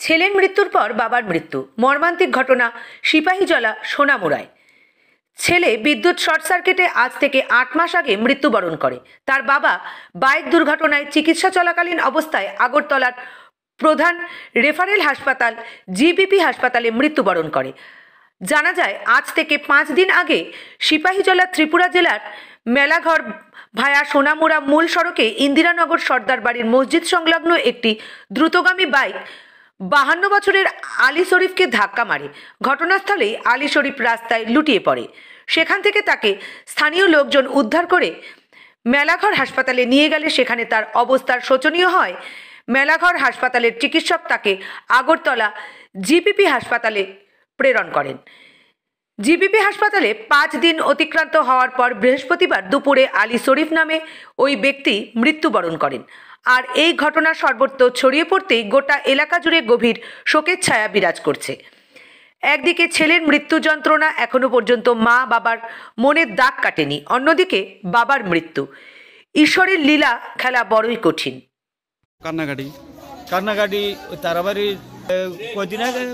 ছেলের মৃত্যুর পর বাবার মৃত্যু, মর্মান্তিক ঘটনা সিপাহীজলা সোনামুড়ায়। ছেলে বিদ্যুৎ শর্ট সার্কিটে আজ থেকে 8 মাস আগে মৃত্যুবরণ করে। তার বাবা বাইক দুর্ঘটনায় চিকিৎসা চলাকালীন অবস্থায় আগরতলার প্রধান রেফারেল হাসপাতাল জিবিপি হাসপাতালে মৃত্যুবরণ করে। জানা যায়, আজ থেকে 5 দিন আগে সিপাহীজলা ত্রিপুরা জেলার মেলাঘর ভায়া সোনামুড়া মূল সড়কে ইন্দিরানগর সর্দার বাড়ির মসজিদ সংলগ্ন একটি দ্রুতগামী বাইক 52 বছরের আলী শরীফকে ধাক্কা মারে। ঘটনাস্থলেই আলী শরীফ রাস্তায় লুটিয়ে পড়ে। সেখান থেকে তাকে স্থানীয় লোকজন উদ্ধার করে মেলাঘর হাসপাতালে নিয়ে গেলে সেখানে তার অবস্থার শোচনীয় হয়। মেলাঘর হাসপাতালের চিকিৎসক তাকে আগরতলা জিবিপি হাসপাতালে প্রেরণ করেন। জিবিপি হাসপাতালে 5 দিন অতিক্রান্ত হওয়ার পর বৃহস্পতিবার দুপুরে আলী শরীফ নামে ওই ব্যক্তি মৃত্যুবরণ করেন। আর এই ঘটনা সর্বত্র ছড়িয়ে পড়তেই গোটা এলাকা জুড়ে গভীর শোকের ছায়া বিরাজ করছে। একদিকে ছেলের মৃত্যু যন্ত্রণা এখনো পর্যন্ত মা বাবার মনের দাগ কাটেনি, অন্যদিকে বাবার মৃত্যু। ঈশ্বরের লীলা খেলা বড়ই কঠিন। কান্নাকাটি তারাবাড়ির কয়দিন আগে,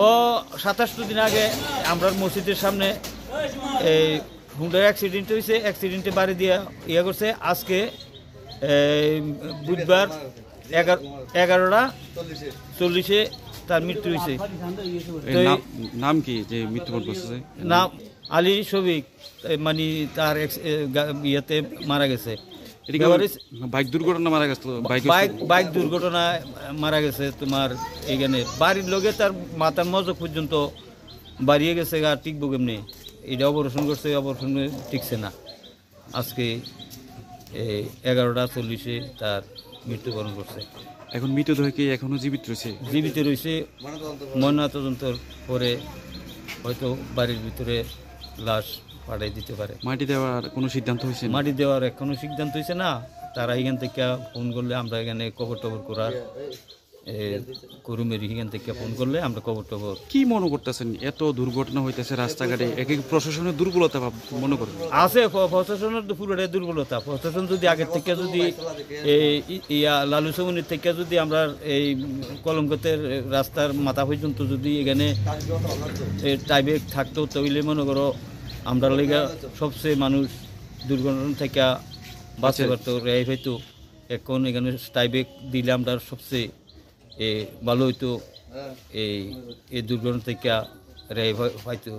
ও 27 দিন আগে আমরা মসজিদের সামনে এই হুন্ডার অ্যাক্সিডেন্ট হয়েছে। অ্যাক্সিডেন্টে বাড়ি দিয়ে করছে। আজকে বুধবার 11:40 তার মৃত্যু হয়েছে। নাম কি যে মৃত্যুবরণ করছে? নাম আলী শফিক, মানে তার ইয়েতে মারা গেছে। বাইক দুর্ঘটনা মারা গেছে। বাইক দুর্ঘটনায় মারা গেছে। তোমার এখানে বাড়ির লোকে তার মাথার মজক পর্যন্ত বাড়িয়ে গেছে, আর টিকবো কেমনি। এটা অপারেশন করছে, অপারেশন টিকছে না। আজকে 11:40 তার মৃত্যুবরণ করছে। এখন মৃতদেহ কি এখনো জীবিত রয়েছে? জীবিত রয়েছে। ময়নাতদন্তর পরে হয়তো বাড়ির ভিতরে লাশ পাঠাই দিতে পারে। মাটি দেওয়ার কোনো সিদ্ধান্ত হয়েছে? মাটি দেওয়ার এখনো সিদ্ধান্ত হয়েছে না। তারা এখান থেকে ফোন করলে আমরা এখানে কবর টবর করার কর্মীর এখান থেকে ফোন করলে আমরা কবর টবর। কি মনে করতেছেন এত দুর্ঘটনা হইতেছে রাস্তাঘাটে? এক প্রশাসনের দুর্বলতা মনে করেন? আছে প্রশাসনের পুরোটাই দুর্বলতা। প্রশাসন যদি আগের থেকে যদি লালু চৌমনির থেকে যদি আমরা এই কলঙ্কতের রাস্তার মাথা পর্যন্ত যদি এখানে টাইবেক থাকতো, তাহলে মনে করো আমরা লেগে সবচেয়ে মানুষ দুর্ঘটনা থেকে বাঁচতে পারতো, রেহাই হইতো। এখন এখানে টাইবেক দিলে আমরা সবচেয়ে ভালো হইতো, এই দুর্ঘটনা থেকে রেহাই হয়তো।